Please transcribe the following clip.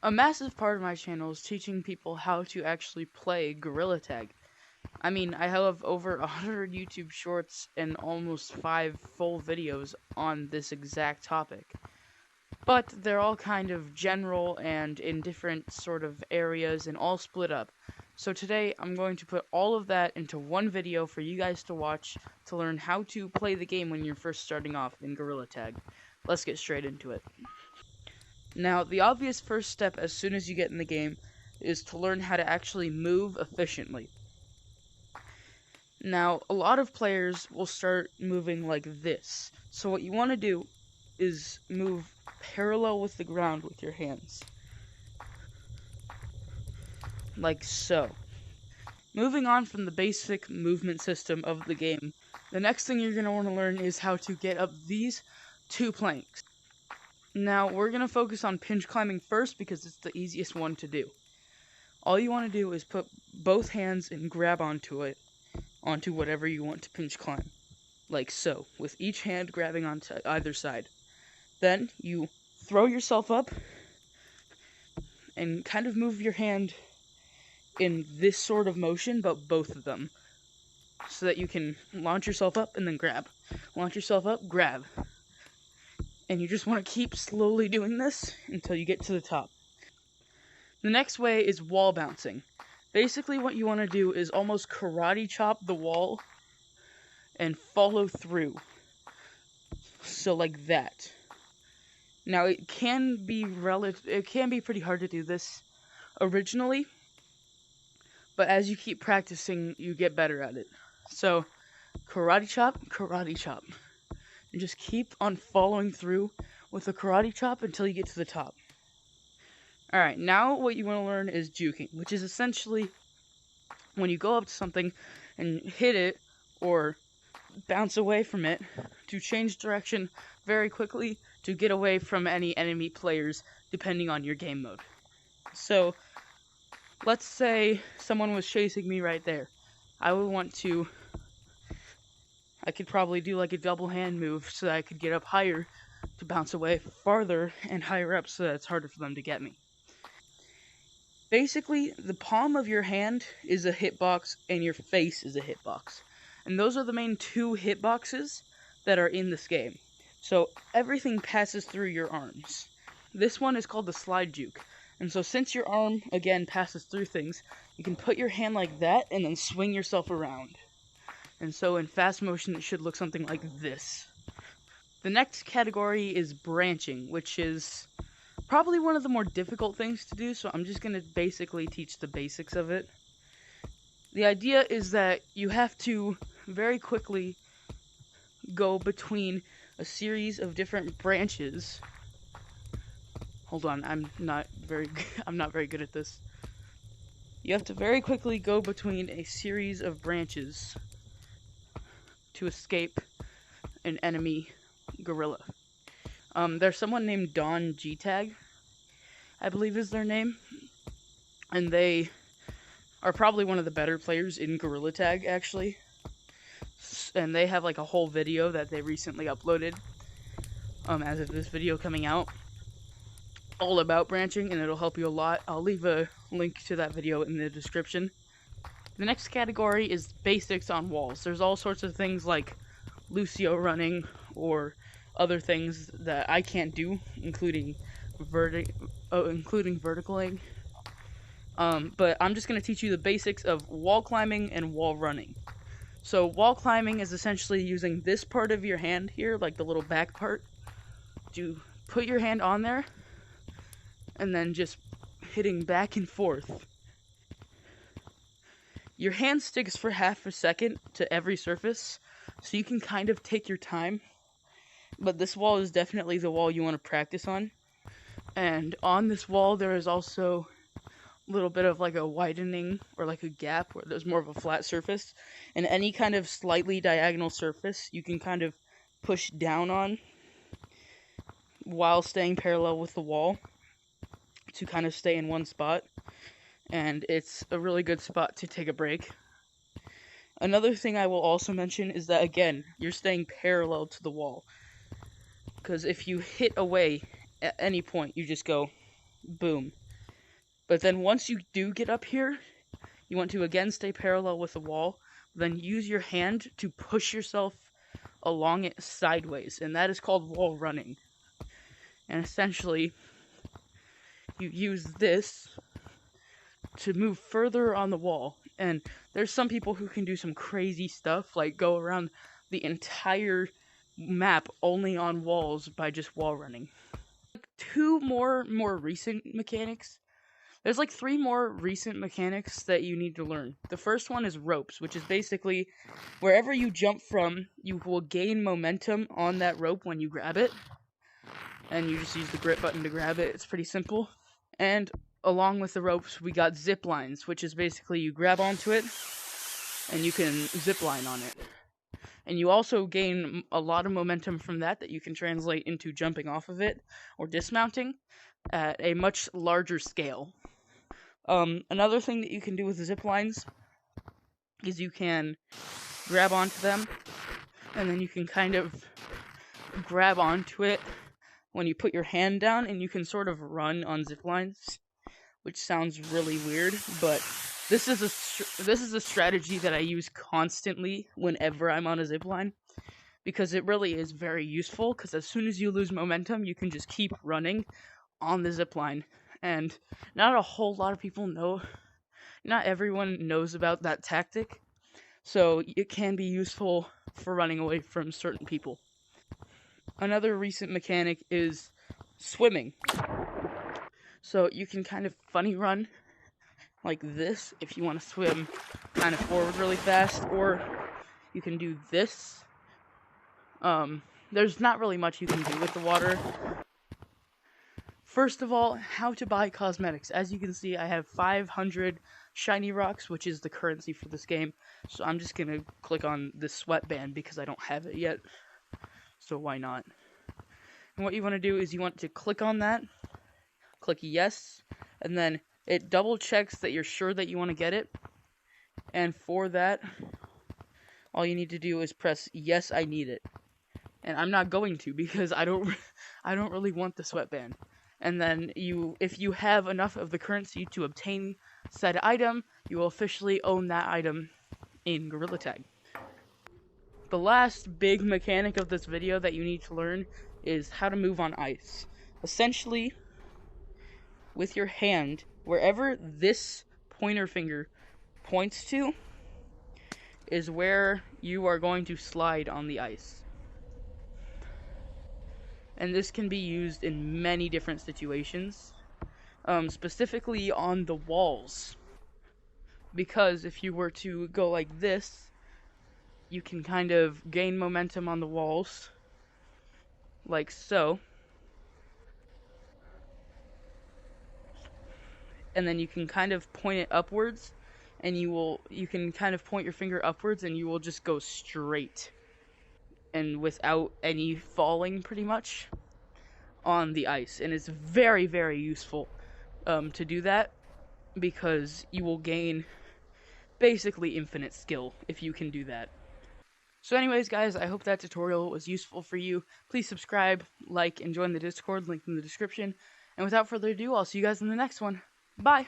A massive part of my channel is teaching people how to actually play Gorilla Tag. I mean, I have over 100 YouTube shorts and almost 5 full videos on this exact topic. But they're all kind of general and in different sort of areas and all split up. So today I'm going to put all of that into one video for you guys to watch to learn how to play the game when you're first starting off in Gorilla Tag. Let's get straight into it. Now, the obvious first step as soon as you get in the game is to learn how to actually move efficiently. Now, a lot of players will start moving like this. So what you want to do is move parallel with the ground with your hands. Like so. Moving on from the basic movement system of the game, the next thing you're going to want to learn is how to get up these 2 planks. Now, we're going to focus on pinch climbing first because it's the easiest one to do. All you want to do is put both hands and grab onto whatever you want to pinch climb. Like so, with each hand grabbing onto either side. Then, you throw yourself up and kind of move your hand in this sort of motion, but both of them. So that you can launch yourself up and then grab. Launch yourself up, grab. And you just want to keep slowly doing this until you get to the top. The next way is wall bouncing. Basically what you want to do is almost karate chop the wall and follow through. So like that. Now it can be pretty hard to do this originally, but as you keep practicing, you get better at it. So karate chop, and just keep on following through with the karate chop until you get to the top. Alright, now what you want to learn is juking, which is essentially when you go up to something and hit it or bounce away from it to change direction very quickly to get away from any enemy players depending on your game mode. So, let's say someone was chasing me right there. I could probably do like a double hand move so that I could get up higher to bounce away farther and higher up so that it's harder for them to get me. Basically, the palm of your hand is a hitbox and your face is a hitbox. And those are the main 2 hitboxes that are in this game. So everything passes through your arms. This one is called the slide juke. And so since your arm, again, passes through things, you can put your hand like that and then swing yourself around. And so in fast motion, it should look something like this. The next category is branching, which is probably one of the more difficult things to do, so I'm just going to basically teach the basics of it. The idea is that you have to very quickly go between a series of different branches. Hold on, I'm not very good at this. You have to very quickly go between a series of branches to escape an enemy gorilla. There's someone named Don G-Tag, I believe is their name, and they are probably one of the better players in Gorilla Tag, actually. And they have like a whole video that they recently uploaded, as of this video coming out, all about branching, and it'll help you a lot. I'll leave a link to that video in the description. The next category is basics on walls. There's all sorts of things like Lucio running or other things that I can't do, including verticaling. But I'm just going to teach you the basics of wall climbing and wall running. So wall climbing is essentially using this part of your hand here, like the little back part, to put your hand on there and then just hitting back and forth. Your hand sticks for half a second to every surface, so you can kind of take your time. But this wall is definitely the wall you want to practice on. And on this wall there is also a little bit of like a widening or like a gap where there's more of a flat surface. And any kind of slightly diagonal surface you can kind of push down on while staying parallel with the wall to kind of stay in one spot. And it's a really good spot to take a break. Another thing I will also mention is that, again, you're staying parallel to the wall. Because if you hit away at any point, you just go boom. But then once you do get up here, you want to again stay parallel with the wall, then use your hand to push yourself along it sideways, and that is called wall running. And essentially, you use this to move further on the wall. And there's some people who can do some crazy stuff, like go around the entire map only on walls by just wall running. Two more recent mechanics. There's like 3 more recent mechanics that you need to learn. The first one is ropes, which is basically wherever you jump from, you will gain momentum on that rope when you grab it. And you just use the grip button to grab it. It's pretty simple. And along with the ropes, we got zip lines, which is basically you grab onto it and you can zip line on it. And you also gain a lot of momentum from that you can translate into jumping off of it or dismounting at a much larger scale. Another thing that you can do with zip lines is you can grab onto them, and then you can kind of grab onto it when you put your hand down, and you can sort of run on zip lines, which sounds really weird, but this is a strategy that I use constantly whenever I'm on a zip line, because it really is very useful, because as soon as you lose momentum, you can just keep running on the zip line. And not a whole lot of people know, not everyone knows about that tactic, so it can be useful for running away from certain people. Another recent mechanic is swimming. So you can kind of funny run like this if you want to swim kind of forward really fast, or you can do this. There's not really much you can do with the water. First of all, how to buy cosmetics. As you can see, I have 500 shiny rocks, which is the currency for this game. So I'm just going to click on this sweatband because I don't have it yet. So why not? And what you want to do is you want to click on that, click yes, and then it double checks that you're sure that you want to get it. And for that, all you need to do is press yes, I need it. And I'm not going to because I don't really want the sweatband. And then if you have enough of the currency to obtain said item, you will officially own that item in Gorilla Tag. The last big mechanic of this video that you need to learn is how to move on ice. Essentially, with your hand, wherever this pointer finger points to is where you are going to slide on the ice. And this can be used in many different situations, specifically on the walls. Because if you were to go like this, you can kind of gain momentum on the walls, like so. And then you can kind of point it upwards, and you can kind of point your finger upwards, and you will just go straight. And without any falling, pretty much, on the ice. And it's very, very useful to do that, because you will gain basically infinite skill if you can do that. So anyways, guys, I hope that tutorial was useful for you. Please subscribe, like, and join the Discord, link in the description. And without further ado, I'll see you guys in the next one. Bye!